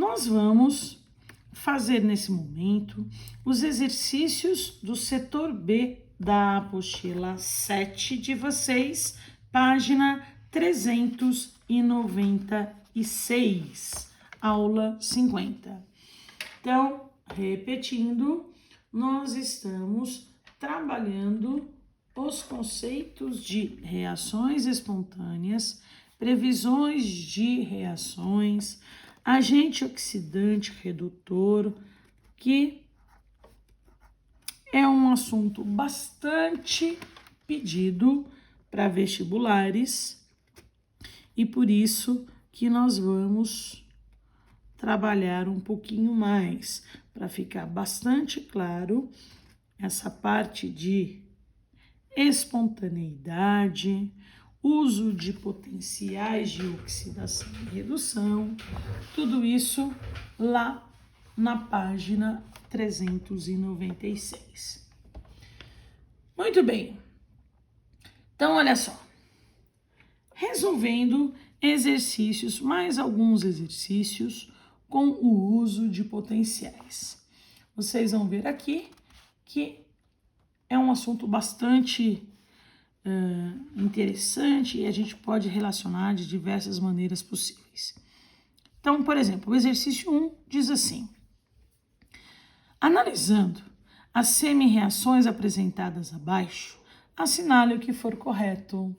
nós vamos fazer nesse momento os exercícios do setor B da apostila 7 de vocês, página 396, aula 50. Então, repetindo, nós estamos trabalhando os conceitos de reações espontâneas, previsões de reações, agente oxidante redutor, que é um assunto bastante pedido para vestibulares e por isso que nós vamos trabalhar um pouquinho mais para ficar bastante claro essa parte de espontaneidade, uso de potenciais de oxidação e redução, tudo isso lá na página 396. Muito bem. Então, olha só. Resolvendo exercícios, mais alguns exercícios com o uso de potenciais. Vocês vão ver aqui que é um assunto bastante interessante e a gente pode relacionar de diversas maneiras possíveis. Então, por exemplo, o exercício 1 diz assim: analisando as semi-reações apresentadas abaixo, assinale o que for correto.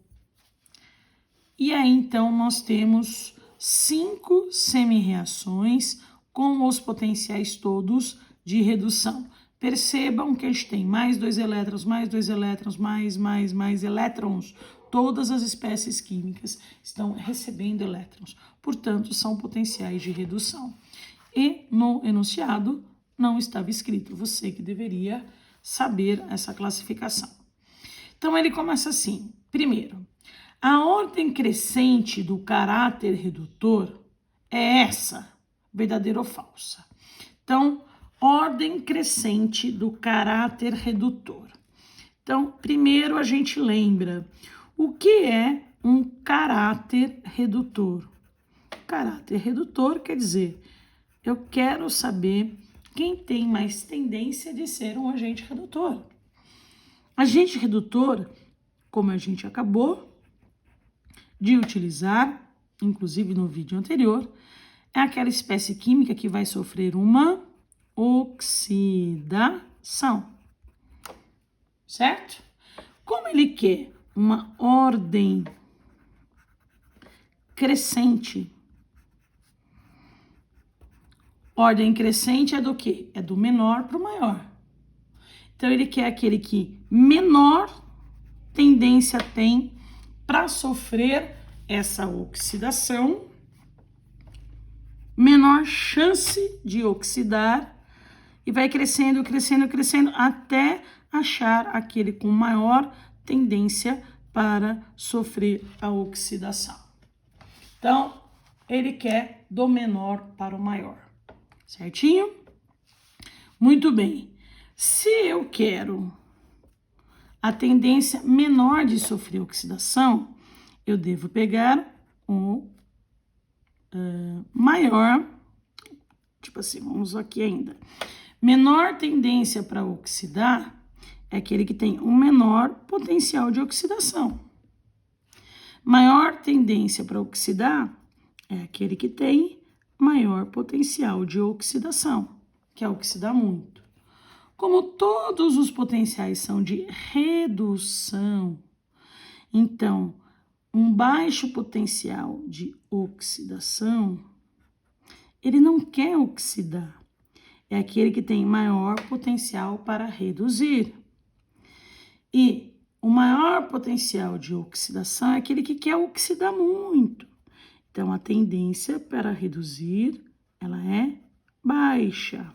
E aí, então, nós temos 5 semi-reações com os potenciais todos de redução. Percebam que a gente tem mais 2 elétrons, mais 2 elétrons, mais elétrons. Todas as espécies químicas estão recebendo elétrons, portanto, são potenciais de redução. E no enunciado não estava escrito, você que deveria saber essa classificação. Então, ele começa assim: primeiro, a ordem crescente do caráter redutor é essa, verdadeira ou falsa? Então, ordem crescente do caráter redutor. Então, primeiro a gente lembra o que é um caráter redutor. Caráter redutor quer dizer, eu quero saber quem tem mais tendência de ser um agente redutor. Agente redutor, como a gente acabou de utilizar, inclusive no vídeo anterior, é aquela espécie química que vai sofrer uma oxidação, certo? Como ele quer uma ordem crescente, ordem crescente é do quê? É do menor para o maior. Então, ele quer aquele que menor tendência tem para sofrer essa oxidação, menor chance de oxidar, e vai crescendo, crescendo, crescendo, até achar aquele com maior tendência para sofrer a oxidação. Então, ele quer do menor para o maior, certinho? Muito bem. Se eu quero a tendência menor de sofrer oxidação, eu devo pegar o maior, tipo assim, vamos aqui ainda. Menor tendência para oxidar é aquele que tem um menor potencial de oxidação. Maior tendência para oxidar é aquele que tem maior potencial de oxidação, que é oxidar muito. Como todos os potenciais são de redução, então, um baixo potencial de oxidação, ele não quer oxidar. É aquele que tem maior potencial para reduzir. E o maior potencial de oxidação é aquele que quer oxidar muito. Então, a tendência para reduzir, ela é baixa.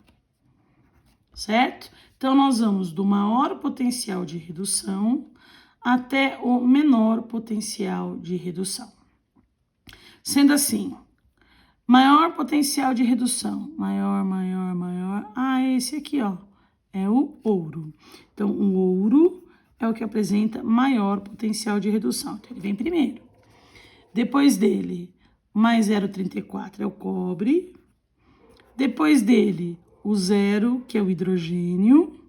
Certo? Então, nós vamos do maior potencial de redução até o menor potencial de redução. Sendo assim, maior potencial de redução, maior, esse aqui, ó, é o ouro. Então, o ouro é o que apresenta maior potencial de redução. Então, ele vem primeiro. Depois dele, mais 0,34 é o cobre. Depois dele, o 0, que é o hidrogênio.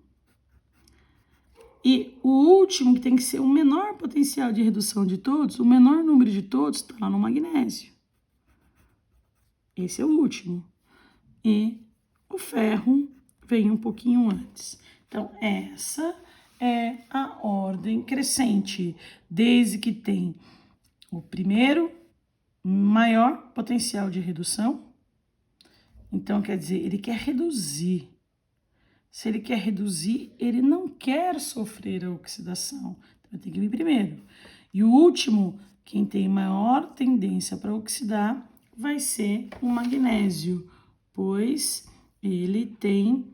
E o último, que tem que ser o menor potencial de redução de todos, o menor número de todos, está lá no magnésio. Esse é o último. E o ferro vem um pouquinho antes. Então, essa é a ordem crescente, desde que tem o primeiro maior potencial de redução. Então, quer dizer, ele quer reduzir. Se ele quer reduzir, ele não quer sofrer a oxidação. Então, tem que vir primeiro. E o último, quem tem maior tendência para oxidar, vai ser o magnésio, pois ele tem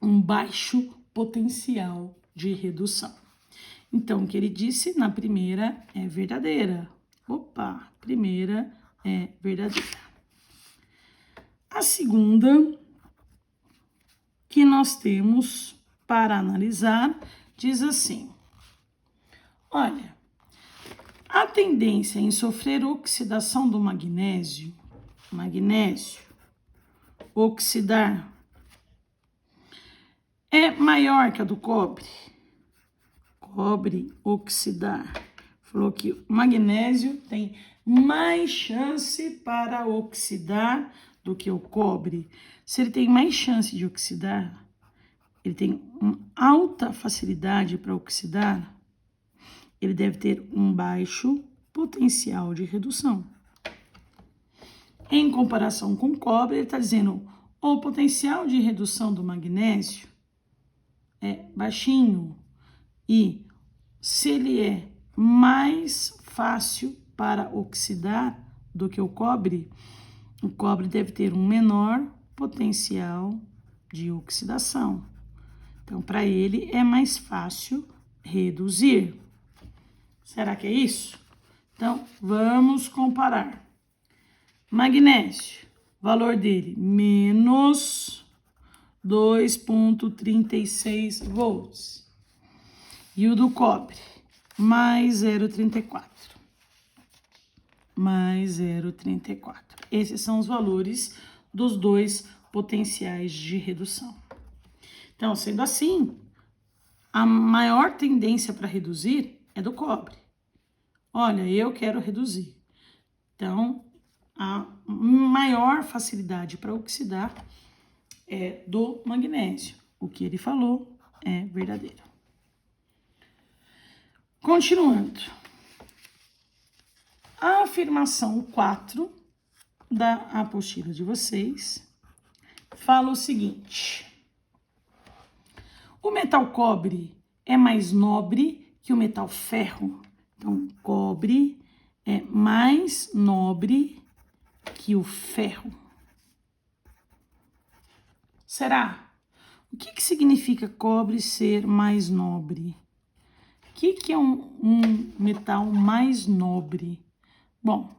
um baixo potencial de redução. Então, o que ele disse na primeira é verdadeira. Opa, primeira é verdadeira. A segunda que nós temos para analisar diz assim: olha, a tendência em sofrer oxidação do magnésio, oxidar, é maior que a do cobre. Cobre, oxidar. Falou que o magnésio tem mais chance para oxidar do que o cobre. Se ele tem mais chance de oxidar, ele tem uma alta facilidade para oxidar, ele deve ter um baixo potencial de redução. Em comparação com o cobre, ele está dizendo o potencial de redução do magnésio é baixinho e se ele é mais fácil para oxidar do que o cobre deve ter um menor potencial de oxidação. Então, para ele é mais fácil reduzir. Será que é isso? Então, vamos comparar. Magnésio, valor dele, menos 2,36 volts. E o do cobre, mais 0,34. Mais 0,34. Esses são os valores dos dois potenciais de redução. Então, sendo assim, a maior tendência para reduzir é do cobre. Olha, eu quero reduzir. Então, a maior facilidade para oxidar é do magnésio. O que ele falou é verdadeiro. Continuando. A afirmação 4 da apostila de vocês fala o seguinte: o metal cobre é mais nobre que o metal ferro. Então, cobre é mais nobre que o ferro. Será? O que significa cobre ser mais nobre? O que é um metal mais nobre? Bom,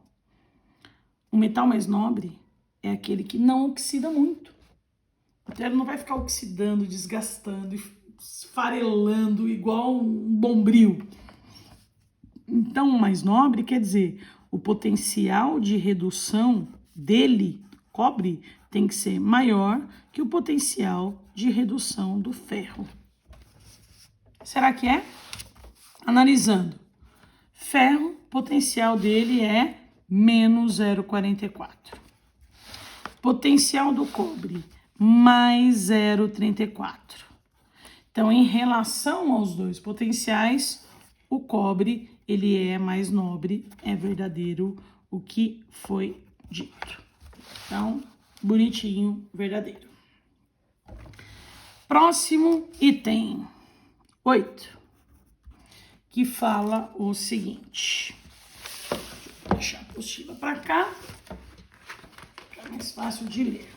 o metal mais nobre é aquele que não oxida muito. Então, ele não vai ficar oxidando, desgastando, esfarelando igual um bombril. Então, o mais nobre quer dizer o potencial de redução dele, cobre, tem que ser maior que o potencial de redução do ferro. Será que é? Analisando. Ferro, potencial dele é menos 0,44. Potencial do cobre, mais 0,34. Então, em relação aos dois potenciais, o cobre, ele é mais nobre, é verdadeiro o que foi dito. Então, bonitinho, verdadeiro. Próximo item, 8, que fala o seguinte. Vou deixar a apostila para cá, fica mais fácil de ler.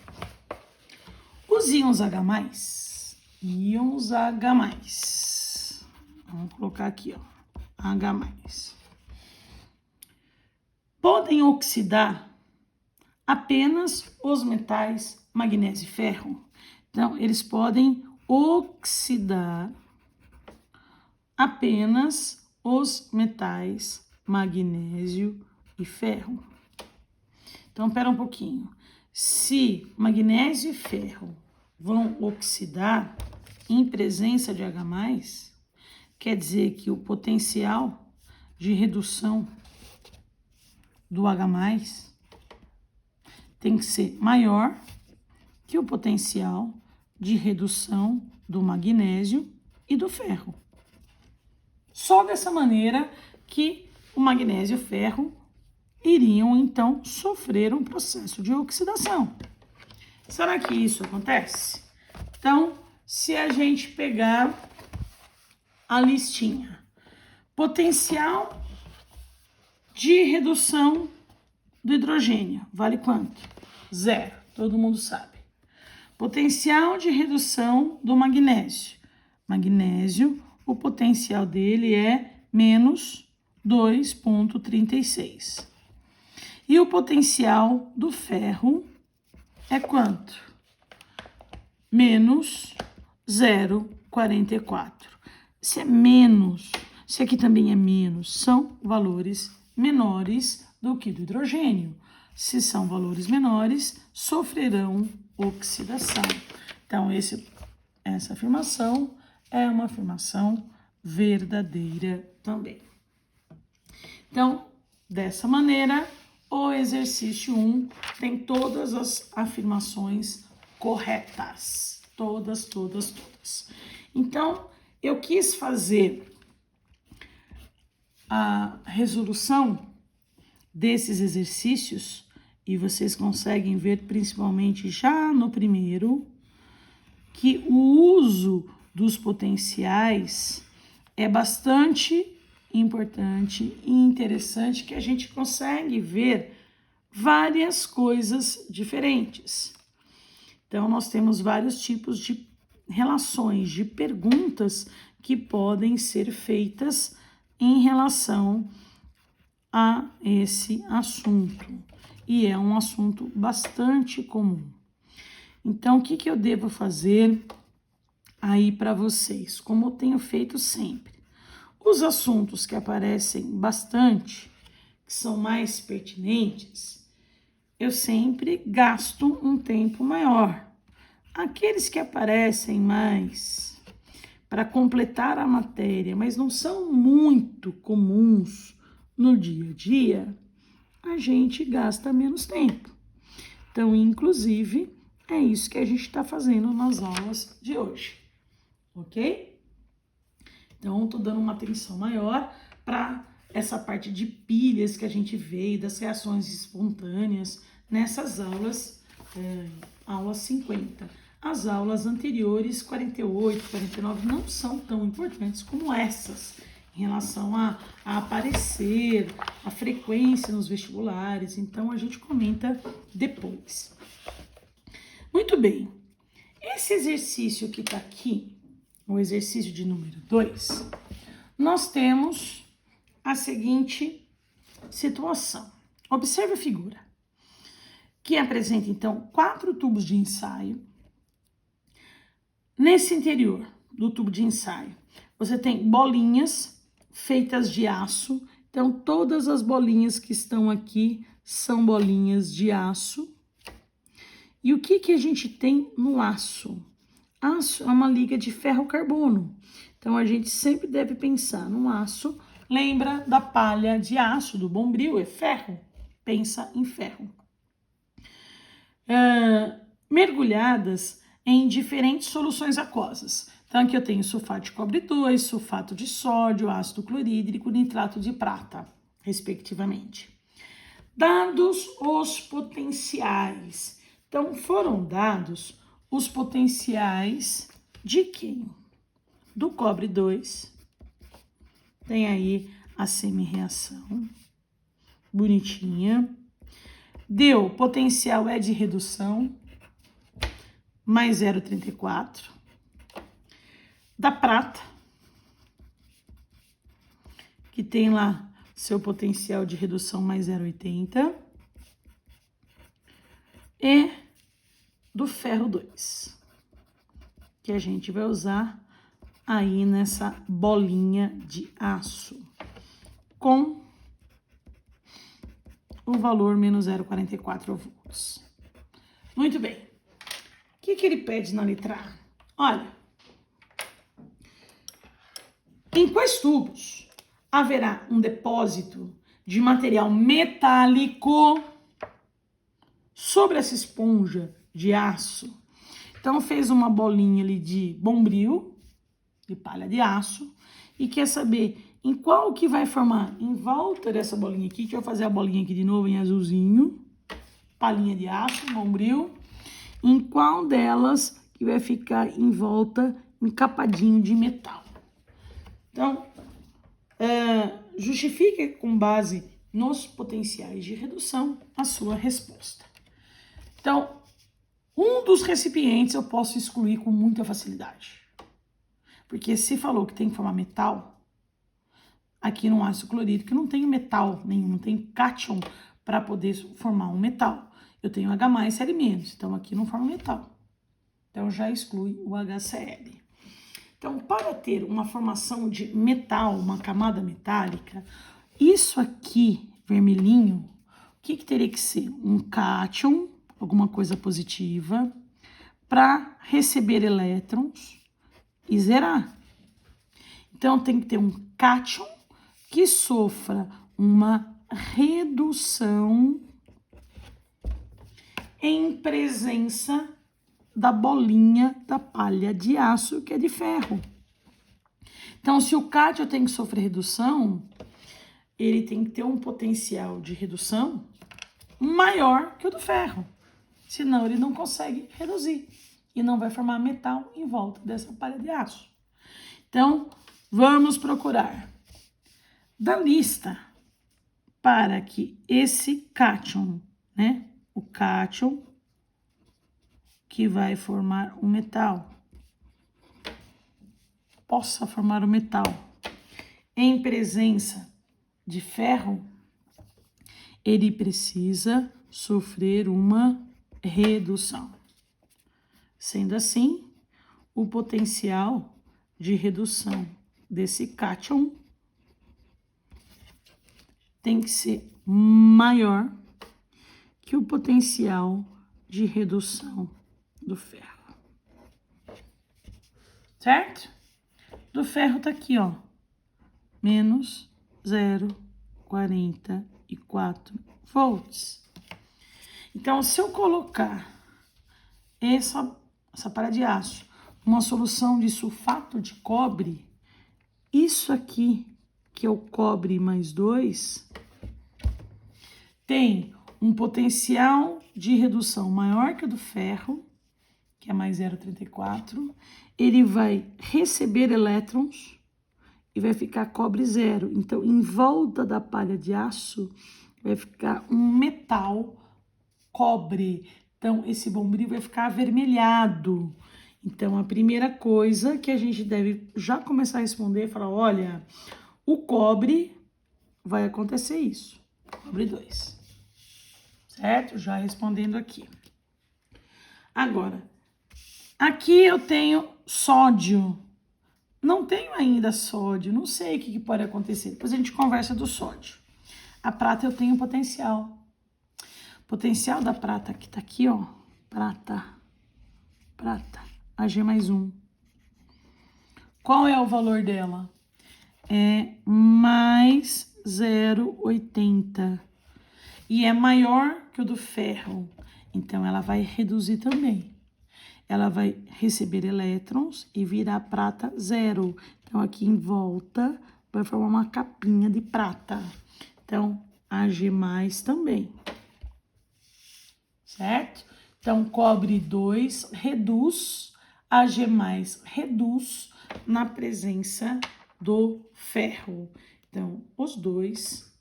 Os íons H+, vamos colocar aqui, ó, H+, podem oxidar apenas os metais magnésio e ferro. Então, eles podem oxidar apenas os metais magnésio e ferro. Então, espera um pouquinho. Se magnésio e ferro vão oxidar em presença de H+, quer dizer que o potencial de redução do H+ tem que ser maior que o potencial de redução do magnésio e do ferro. Só dessa maneira que o magnésio e o ferro iriam, então, sofrer um processo de oxidação. Será que isso acontece? Então, se a gente pegar a listinha, potencial de redução do hidrogênio, vale quanto? 0, todo mundo sabe. Potencial de redução do magnésio. Magnésio, o potencial dele é menos 2,36. E o potencial do ferro é quanto? Menos 0,44. Se é menos, se aqui também é menos, são valores menores do que do hidrogênio. Se são valores menores, sofrerão oxidação. Então, essa afirmação é uma afirmação verdadeira também. Então, dessa maneira, o exercício 1 tem todas as afirmações corretas. Todas. Então, eu quis fazer a resolução desses exercícios e vocês conseguem ver principalmente já no primeiro que o uso dos potenciais é bastante importante e interessante, que a gente consegue ver várias coisas diferentes. Então, nós temos vários tipos de relações, de perguntas que podem ser feitas em relação a esse assunto. E é um assunto bastante comum. Então, o que eu devo fazer aí para vocês? Como eu tenho feito sempre. Os assuntos que aparecem bastante, que são mais pertinentes, eu sempre gasto um tempo maior. Aqueles que aparecem mais para completar a matéria, mas não são muito comuns no dia a dia, a gente gasta menos tempo. Então, inclusive, é isso que a gente está fazendo nas aulas de hoje, ok? Então, estou dando uma atenção maior para essa parte de pilhas que a gente vê e das reações espontâneas nessas aulas, aula 50. As aulas anteriores, 48, 49, não são tão importantes como essas, em relação a aparecer, a frequência nos vestibulares. Então, a gente comenta depois. Muito bem. Esse exercício que está aqui, o exercício de número 2, nós temos a seguinte situação. Observe a figura, que apresenta, então, 4 tubos de ensaio. Nesse interior do tubo de ensaio, você tem bolinhas feitas de aço. Então, todas as bolinhas que estão aqui são bolinhas de aço. E o que a gente tem no aço? Aço é uma liga de ferro-carbono. Então, a gente sempre deve pensar no aço. Lembra da palha de aço, do bombril, é ferro. Pensa em ferro. Mergulhadas em diferentes soluções aquosas. Então, aqui eu tenho sulfato de cobre 2, sulfato de sódio, ácido clorídrico, nitrato de prata, respectivamente. Dados os potenciais. Então, foram dados os potenciais de quem? Do cobre 2. Tem aí a semi-reação, bonitinha. Deu potencial é de redução, mais 0,34. Da prata, que tem lá seu potencial de redução mais 0,80. E do ferro 2, que a gente vai usar aí nessa bolinha de aço, com o valor menos 0,44 volts. Muito bem. O que ele pede na letra A? Olha, em quais tubos haverá um depósito de material metálico sobre essa esponja de aço? Então, fez uma bolinha ali de bombril, de palha de aço, e quer saber em qual que vai formar em volta dessa bolinha aqui, que eu vou fazer a bolinha aqui de novo em azulzinho, palhinha de aço, bombril, em qual delas que vai ficar em volta encapadinho de metal. Então, justifique com base nos potenciais de redução a sua resposta. Então, um dos recipientes eu posso excluir com muita facilidade. Porque se falou que tem que formar metal, aqui no ácido clorídrico não tem metal nenhum, não tem cátion para poder formar um metal. Eu tenho H+, Cl-, então aqui não forma metal. Então já exclui o HCl. Então, para ter uma formação de metal, uma camada metálica, isso aqui, vermelhinho, o que teria que ser? Um cátion, alguma coisa positiva, para receber elétrons e zerar. Então, tem que ter um cátion que sofra uma redução em presença da bolinha da palha de aço, que é de ferro. Então, se o cátion tem que sofrer redução, ele tem que ter um potencial de redução maior que o do ferro. Senão, ele não consegue reduzir e não vai formar metal em volta dessa palha de aço. Então, vamos procurar da lista para que esse cátion, né? O cátion que vai formar o metal, possa formar o metal em presença de ferro, ele precisa sofrer uma redução. Sendo assim, o potencial de redução desse cátion tem que ser maior que o potencial de redução do ferro. Certo? Do ferro tá aqui, ó, menos 0,44 volts. Então, se eu colocar essa palha de aço, uma solução de sulfato de cobre, isso aqui, que é o cobre mais 2, tem um potencial de redução maior que o do ferro, que é mais 0,34, ele vai receber elétrons e vai ficar cobre 0. Então, em volta da palha de aço, vai ficar um metal cobre. Então, esse bombril vai ficar avermelhado. Então, a primeira coisa que a gente deve já começar a responder é falar, olha, o cobre vai acontecer isso. Cobre 2. Certo? Já respondendo aqui. Agora, aqui eu tenho sódio. Não tenho ainda sódio, não sei o que pode acontecer. Depois a gente conversa do sódio. A prata eu tenho potencial. Potencial da prata que tá aqui, ó. Prata, Ag+1. Qual é o valor dela? É mais 0,80. E é maior que o do ferro. Então, ela vai reduzir também. Ela vai receber elétrons e virar prata 0. Então, aqui em volta vai formar uma capinha de prata. Então, Ag+ também. Certo? Então, cobre 2 reduz, Ag+ reduz na presença do ferro. Então, os dois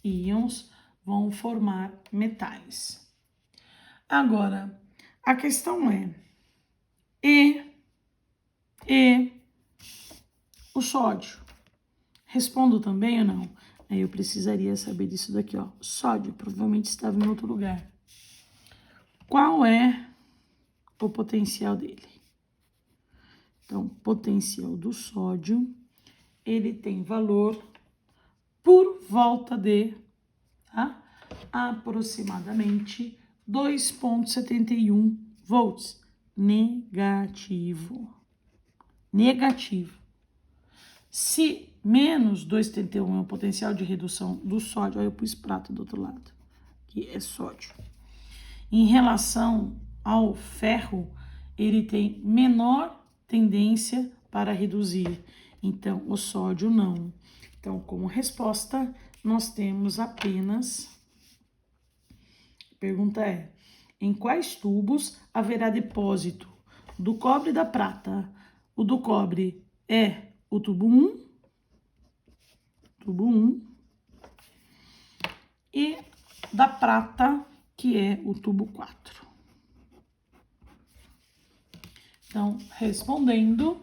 íons vão formar metais. Agora, a questão é, e o sódio? Respondo também ou não? Aí eu precisaria saber disso daqui, ó. Sódio provavelmente estava em outro lugar. Qual é o potencial dele? Então, potencial do sódio, ele tem valor por volta de, tá? Aproximadamente 2,71 volts. Negativo. Negativo. Se menos 2,71 é o potencial de redução do sódio, aí eu pus prata do outro lado, que é sódio. Em relação ao ferro, ele tem menor tendência para reduzir. Então, o sódio não. Então, como resposta, nós temos apenas... A pergunta é, em quais tubos haverá depósito do cobre e da prata? O do cobre é o tubo 1, e da prata, que é o tubo 4. Então, respondendo,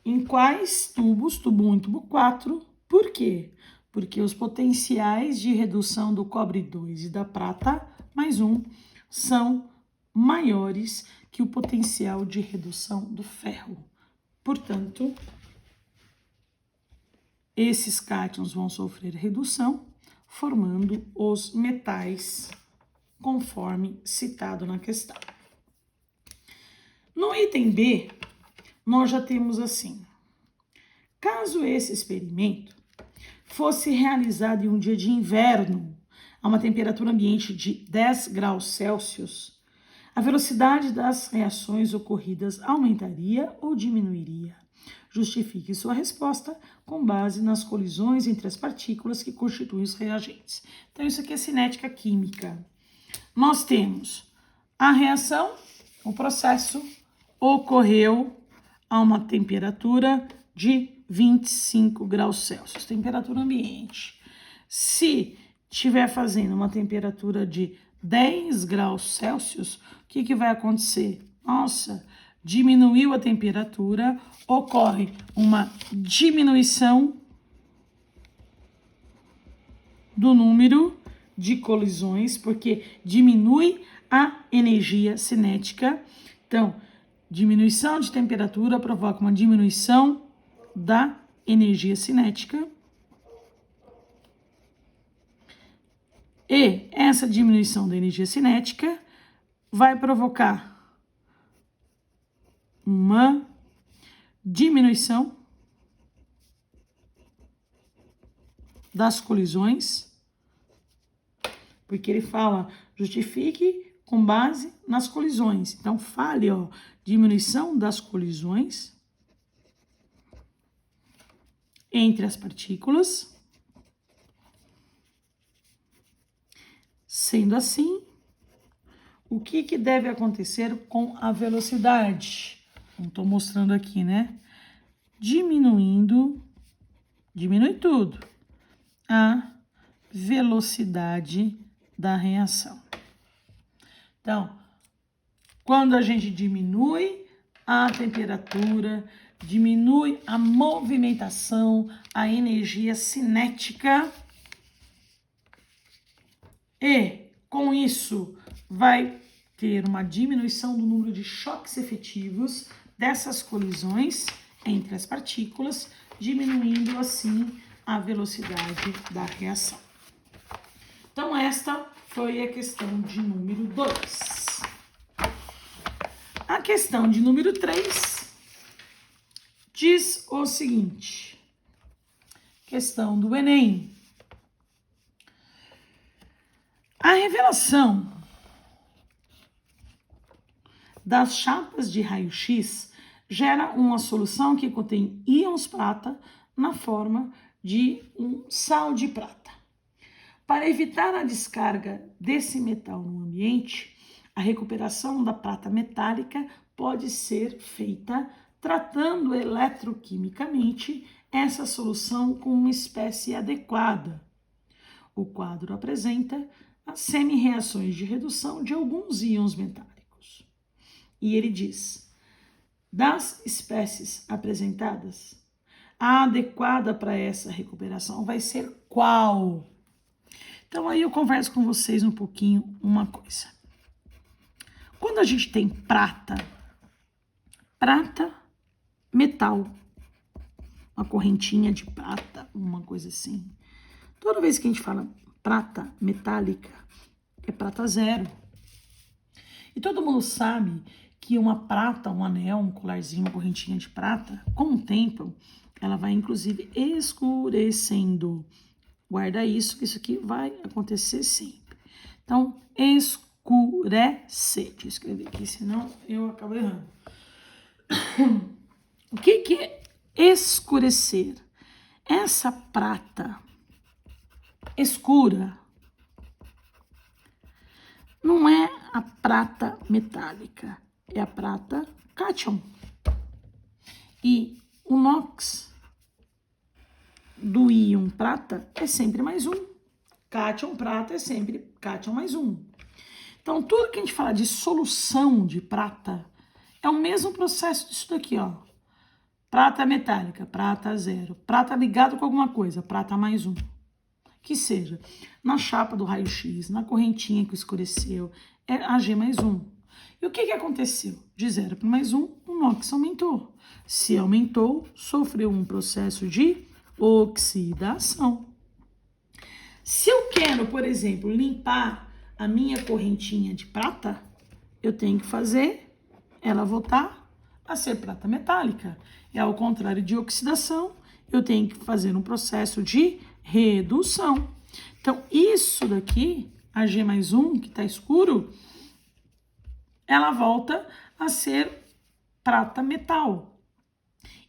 em quais tubos, tubo 1 e tubo 4, por quê? Porque os potenciais de redução do cobre 2 e da prata mais 1 são maiores que o potencial de redução do ferro. Portanto, esses cátions vão sofrer redução, formando os metais, conforme citado na questão. No item B, nós já temos assim: caso esse experimento fosse realizado em um dia de inverno, a uma temperatura ambiente de 10 graus Celsius, a velocidade das reações ocorridas aumentaria ou diminuiria? Justifique sua resposta com base nas colisões entre as partículas que constituem os reagentes. Então, isso aqui é cinética química. Nós temos a reação, o processo ocorreu a uma temperatura de 25 graus Celsius, temperatura ambiente. Se estiver fazendo uma temperatura de 10 graus Celsius, o que vai acontecer? Nossa, diminuiu a temperatura, ocorre uma diminuição do número de colisões, porque diminui a energia cinética. Então, diminuição de temperatura provoca uma diminuição da energia cinética. E essa diminuição da energia cinética vai provocar uma diminuição das colisões, porque ele fala, justifique com base nas colisões. Então, fale, ó, diminuição das colisões entre as partículas. Sendo assim, o que deve acontecer com a velocidade? Não estou mostrando aqui, né? Diminui tudo, a velocidade da reação. Então, quando a gente diminui a temperatura, diminui a movimentação, a energia cinética, e com isso vai ter uma diminuição do número de choques efetivos dessas colisões entre as partículas, diminuindo assim a velocidade da reação. Então, esta foi a questão de número 2. A questão de número 3 diz o seguinte: questão do Enem. A revelação das chapas de raio-x gera uma solução que contém íons prata na forma de um sal de prata. Para evitar a descarga desse metal no ambiente, a recuperação da prata metálica pode ser feita tratando eletroquimicamente essa solução com uma espécie adequada. O quadro apresenta as semi-reações de redução de alguns íons metálicos. E ele diz, das espécies apresentadas, a adequada para essa recuperação vai ser qual? Então, aí eu converso com vocês um pouquinho uma coisa. Quando a gente tem prata, metal, uma correntinha de prata, uma coisa assim. Toda vez que a gente fala prata metálica, é prata 0. E todo mundo sabe que uma prata, um anel, um colarzinho, uma correntinha de prata, com o tempo, ela vai inclusive escurecendo. Guarda isso, que isso aqui vai acontecer sempre. Então, escurecer. Deixa eu escrever aqui, senão eu acabo errando. O que é escurecer? Essa prata escura não é a prata metálica, é a prata cátion. E o NOx do íon prata é sempre mais 1. Cátion prata é sempre cátion mais 1. Então, tudo que a gente fala de solução de prata é o mesmo processo disso daqui, ó. Prata metálica, prata 0. Prata ligado com alguma coisa, prata mais 1. Que seja na chapa do raio-x, na correntinha que escureceu, é Ag mais 1. E o que aconteceu? De 0 para mais 1, o NOx aumentou. Se aumentou, sofreu um processo de oxidação. Se eu quero, por exemplo, limpar a minha correntinha de prata, eu tenho que fazer ela voltar a ser prata metálica. E ao contrário de oxidação, eu tenho que fazer um processo de redução. Então, isso daqui, Ag mais 1, que está escuro, ela volta a ser prata metal.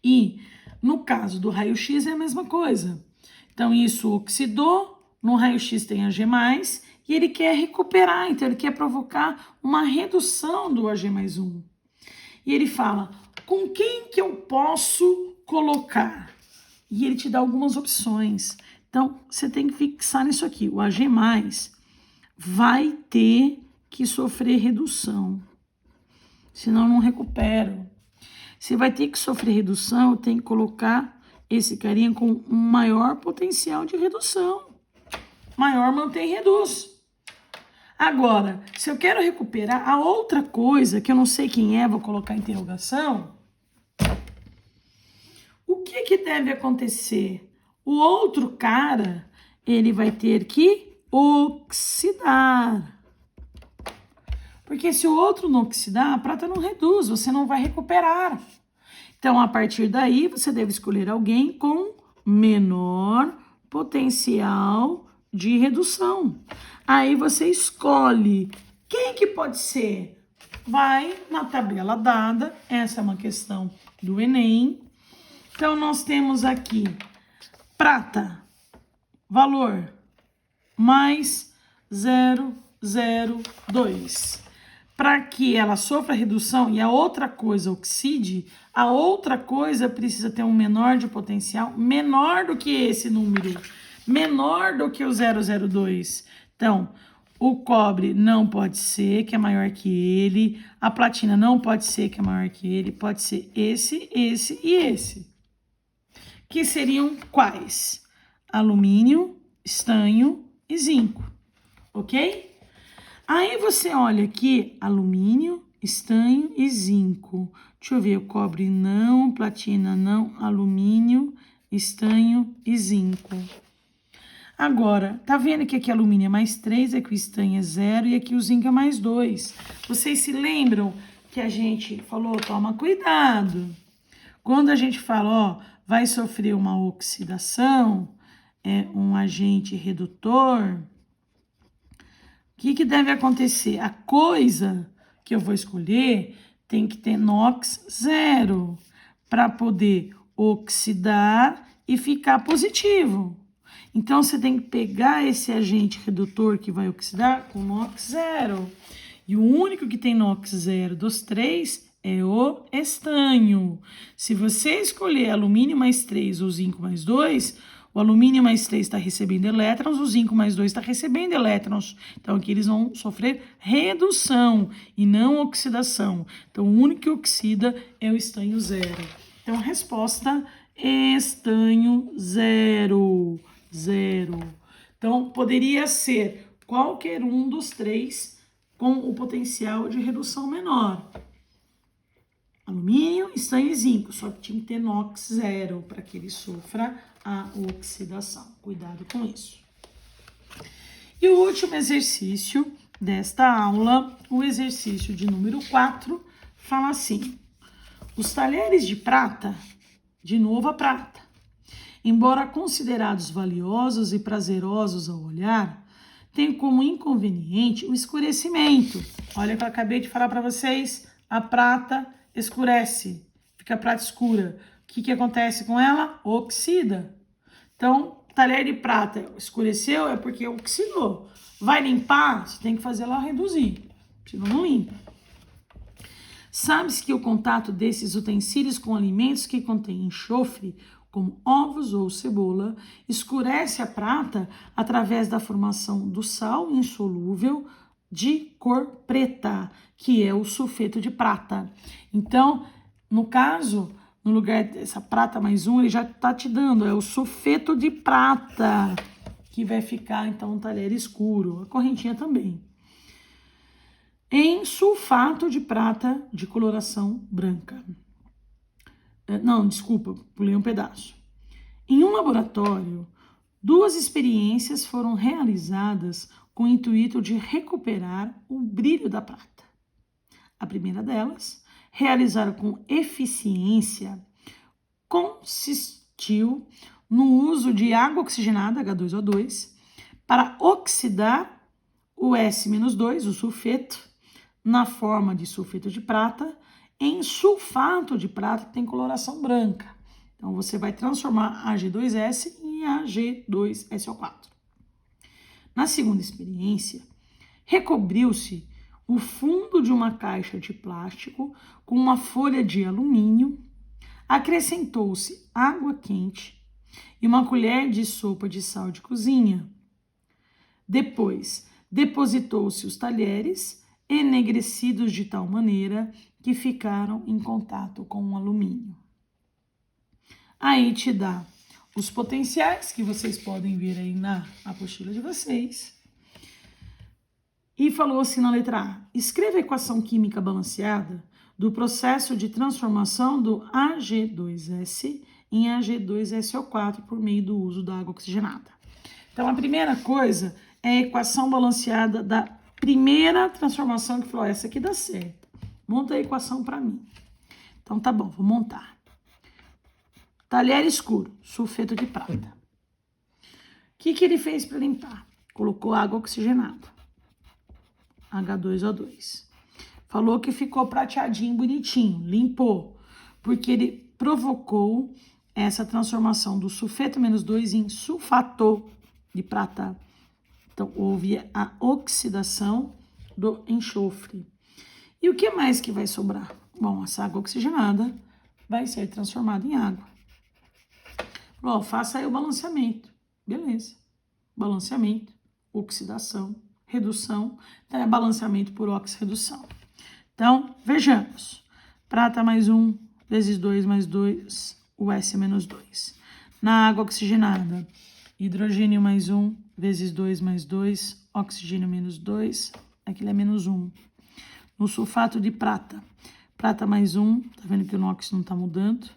E no caso do raio-x é a mesma coisa. Então, isso oxidou, no raio-x tem Ag+, e ele quer recuperar, então ele quer provocar uma redução do Ag mais 1. E ele fala, com quem que eu posso colocar? E ele te dá algumas opções. Então, você tem que fixar nisso aqui. O Ag+, vai ter que sofrer redução. Senão, não recupero. Se vai ter que sofrer redução, eu tenho que colocar esse carinha com um maior potencial de redução. Maior mantém e reduz. Agora, se eu quero recuperar a outra coisa, que eu não sei quem é, vou colocar interrogação, o que deve acontecer? O outro cara, ele vai ter que oxidar. Porque se o outro não oxidar, a prata não reduz, você não vai recuperar. Então, a partir daí, você deve escolher alguém com menor potencial de redução. Aí você escolhe quem que pode ser. Vai na tabela dada, essa é uma questão do Enem. Então, nós temos aqui prata, valor, mais 0,02. Para que ela sofra redução e a outra coisa oxide, a outra coisa precisa ter um menor de potencial, menor do que esse número, menor do que o 0,02. Então, o cobre não pode ser, que é maior que ele, a platina não pode ser, que é maior que ele, pode ser esse, esse e esse. Que seriam quais? Alumínio, estanho e zinco, ok? Aí você olha aqui, alumínio, estanho e zinco. Deixa eu ver, o cobre não, platina não, alumínio, estanho e zinco. Agora, tá vendo que aqui alumínio é mais 3, aqui o estanho é 0 e aqui o zinco é mais 2. Vocês se lembram que a gente falou, toma cuidado. Quando a gente fala, ó, vai sofrer uma oxidação, é um agente redutor, o que deve acontecer? A coisa que eu vou escolher tem que ter NOx 0 para poder oxidar e ficar positivo. Então, você tem que pegar esse agente redutor que vai oxidar com NOx 0. E o único que tem NOx 0 dos 3 é o estanho. Se você escolher alumínio mais 3 ou zinco mais 2, o alumínio mais 3 está recebendo elétrons, o zinco mais 2 está recebendo elétrons. Então, aqui eles vão sofrer redução e não oxidação. Então, o único que oxida é o estanho 0. Então, a resposta é estanho 0. 0. Então, poderia ser qualquer um dos 3 com o potencial de redução menor. Alumínio, estanho e zinco, só que tinha que ter NOx 0 para que ele sofra a oxidação. Cuidado com isso. E o último exercício desta aula, o exercício de número 4 fala assim: os talheres de prata, de novo a prata, embora considerados valiosos e prazerosos ao olhar, têm como inconveniente o escurecimento. Olha o que eu acabei de falar para vocês, a prata escurece, fica prata escura. O que acontece com ela? Oxida. Então, talher de prata escureceu é porque oxidou. Vai limpar? Você tem que fazer ela reduzir, senão não limpa. Sabe-se que o contato desses utensílios com alimentos que contêm enxofre, como ovos ou cebola, escurece a prata através da formação do sal insolúvel de cor preta, que é o sulfeto de prata. Então, no caso, no lugar dessa prata mais um, ele já está te dando, é o sulfeto de prata, que vai ficar, então, um talher escuro. A correntinha também. Em sulfato de prata de coloração branca. Não, desculpa, pulei um pedaço. Em um laboratório, 2 experiências foram realizadas com o intuito de recuperar o brilho da prata. A primeira delas, realizada com eficiência, consistiu no uso de água oxigenada, H2O2, para oxidar o S-2, o sulfeto, na forma de sulfeto de prata, em sulfato de prata que tem coloração branca. Então, você vai transformar Ag2S em Ag2SO4. Na segunda experiência, recobriu-se o fundo de uma caixa de plástico com uma folha de alumínio, acrescentou-se água quente e uma colher de sopa de sal de cozinha. Depois, depositou-se os talheres enegrecidos de tal maneira que ficaram em contato com o alumínio. Aí te dá os potenciais, que vocês podem ver aí na apostila de vocês. E falou assim na letra A: escreva a equação química balanceada do processo de transformação do Ag2S em Ag2SO4 por meio do uso da água oxigenada. Então, a primeira coisa é a equação balanceada da primeira transformação que falou, essa aqui dá certo. Monta a equação para mim. Então, tá bom, vou montar. Talher escuro, sulfeto de prata. O que ele fez para limpar? Colocou água oxigenada, H2O2. Falou que ficou prateadinho, bonitinho, limpou, porque ele provocou essa transformação do sulfeto -2 em sulfato de prata. Então, houve a oxidação do enxofre. E o que mais que vai sobrar? Bom, essa água oxigenada vai ser transformada em água. Bom, faça aí o balanceamento. Beleza. Balanceamento, oxidação, redução. Então, é balanceamento por oxirredução. Então, vejamos. Prata mais 1 vezes 2 mais 2, o S-2. Na água oxigenada, hidrogênio mais 1 vezes 2 mais 2, oxigênio -2, aquilo é -1. No sulfato de prata, prata mais 1, tá vendo que o NOx não tá mudando.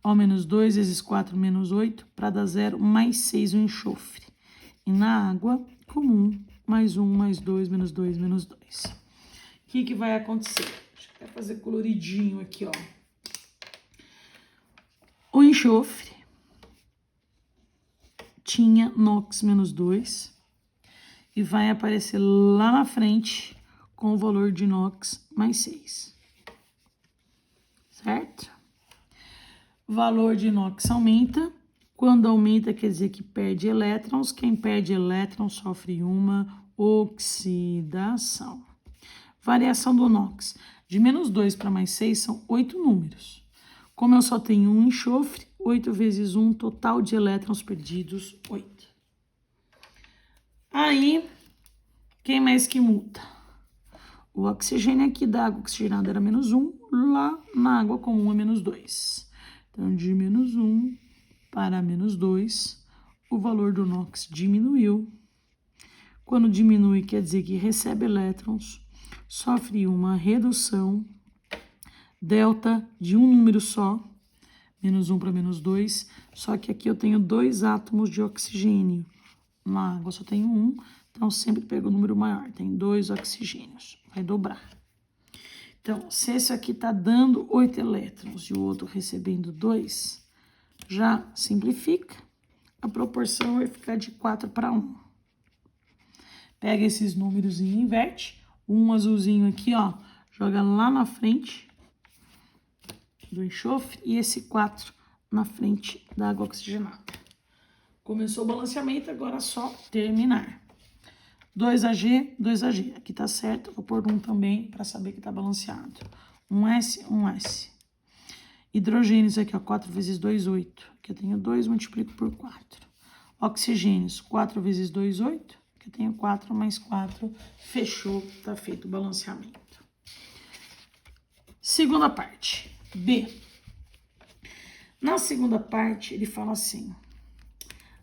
O-2 vezes 4 menos 8, para dar 0, mais 6 o enxofre. E na água comum, mais 1, mais 2, menos 2, menos 2. O que vai acontecer? Deixa eu até fazer coloridinho aqui, ó. O enxofre tinha NOx -2 e vai aparecer lá na frente com o valor de NOx mais 6. Certo? O valor de NOx aumenta. Quando aumenta, quer dizer que perde elétrons. Quem perde elétrons sofre uma oxidação. Variação do NOx. De -2 para mais 6 são 8 números. Como eu só tenho um enxofre, 8 vezes 1, total de elétrons perdidos, 8. Aí, quem mais que muda? O oxigênio aqui da água oxigenada era -1, lá na água comum é -2. Então, de -1 para -2, o valor do NOx diminuiu. Quando diminui, quer dizer que recebe elétrons, sofre uma redução, delta de um número só, -1 para -2, só que aqui eu tenho 2 átomos de oxigênio. Na água só tenho 1, Então, sempre pega o número maior. Tem 2 oxigênios. Vai dobrar. Então, se esse aqui está dando 8 elétrons e o outro recebendo 2, já simplifica. A proporção vai ficar de 4:1. Pega esses números e inverte. Um azulzinho aqui, ó, joga lá na frente do enxofre e esse 4 na frente da água oxigenada. Começou o balanceamento, agora é só terminar. 2Ag, 2Ag. Aqui tá certo, vou pôr 1 também para saber que tá balanceado. 1S, 1S. Hidrogênios aqui, ó, 4 vezes 2, 8. Aqui eu tenho 2, multiplico por 4. Oxigênios, 4 vezes 2, 8. Aqui eu tenho 4 mais 4. Fechou, tá feito o balanceamento. Segunda parte, B. Na segunda parte, ele fala assim: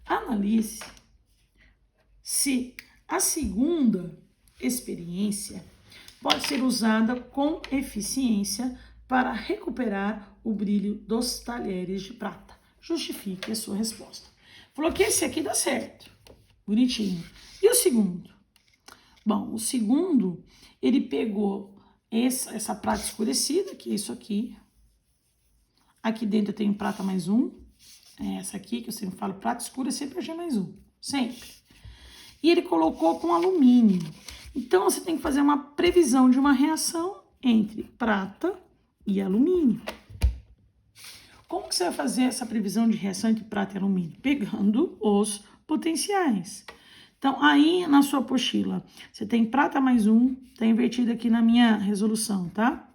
analise se a segunda experiência pode ser usada com eficiência para recuperar o brilho dos talheres de prata. Justifique a sua resposta. Falou que esse aqui dá certo. Bonitinho. E o segundo? Bom, o segundo, ele pegou essa prata escurecida, que é isso aqui. Aqui dentro eu tenho prata mais 1. É essa aqui, que eu sempre falo, prata escura sempre Ag mais 1. Sempre. E ele colocou com alumínio. Então, você tem que fazer uma previsão de uma reação entre prata e alumínio. Como que você vai fazer essa previsão de reação entre prata e alumínio? Pegando os potenciais. Então, aí na sua apostila, você tem prata mais 1, tá invertido aqui na minha resolução, tá?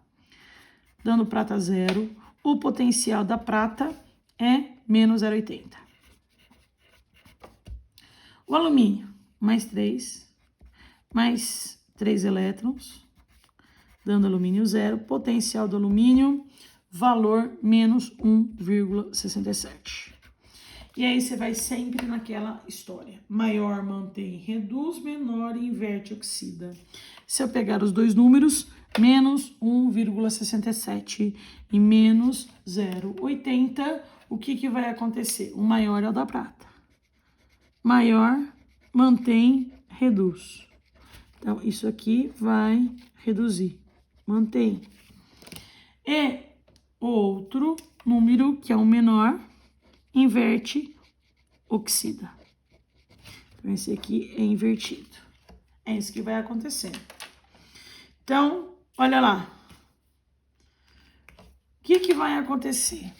Dando prata 0, o potencial da prata é menos 0,80. O alumínio, mais 3 elétrons, dando alumínio 0, potencial do alumínio, valor menos 1,67. E aí você vai sempre naquela história. Maior mantém, reduz, menor inverte, oxida. Se eu pegar os dois números, menos 1,67 e menos 0,80, o que vai acontecer? O maior é o da prata. Maior, mantém, reduz. Então, isso aqui vai reduzir. Mantém. E outro número, que é o menor, inverte, oxida. Então, esse aqui é invertido. É isso que vai acontecer. Então, olha lá. O que vai acontecer?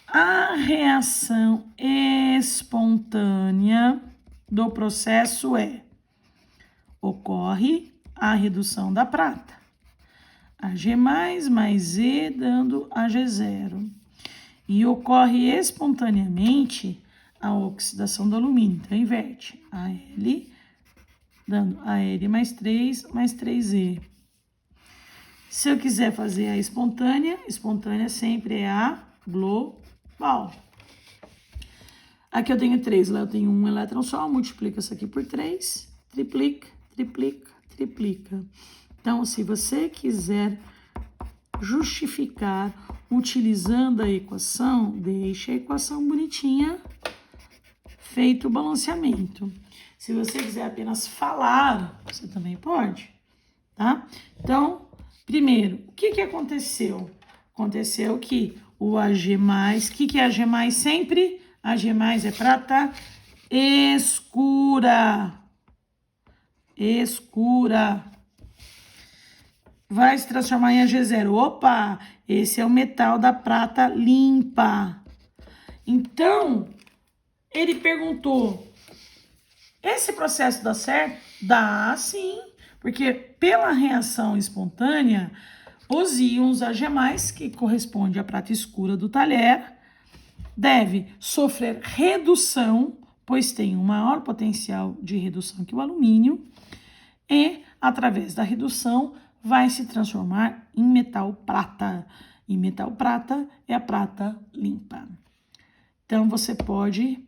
A reação espontânea do processo ocorre a redução da prata. Ag mais E dando Ag0. E ocorre espontaneamente a oxidação do alumínio. Então, inverte. Al dando Al mais 3E. Se eu quiser fazer a espontânea sempre é a global. Aqui eu tenho 3, lá eu tenho 1 elétron só, multiplica isso aqui por 3, triplica, triplica, triplica. Então, se você quiser justificar utilizando a equação, deixa a equação bonitinha, feito o balanceamento. Se você quiser apenas falar, você também pode, tá? Então, primeiro, o que aconteceu? Aconteceu que o Ag+, o que é Ag+? Sempre Ag+ é prata escura. Escura. Vai se transformar em Ag0. Opa, esse é o metal da prata limpa. Então, ele perguntou, esse processo dá certo? Dá, sim, porque pela reação espontânea, os íons Ag+, que corresponde à prata escura do talher, deve sofrer redução, pois tem um maior potencial de redução que o alumínio, e, através da redução, vai se transformar em metal prata. E metal prata é a prata limpa. Então, você pode,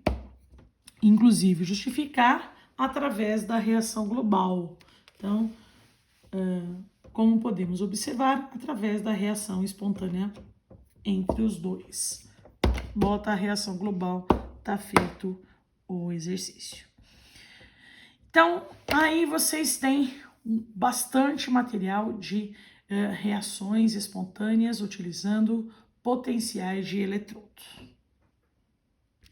inclusive, justificar através da reação global. Então, como podemos observar, através da reação espontânea entre os dois. Bota a reação global, tá feito o exercício. Então, aí vocês têm bastante material de reações espontâneas utilizando potenciais de eletrodos.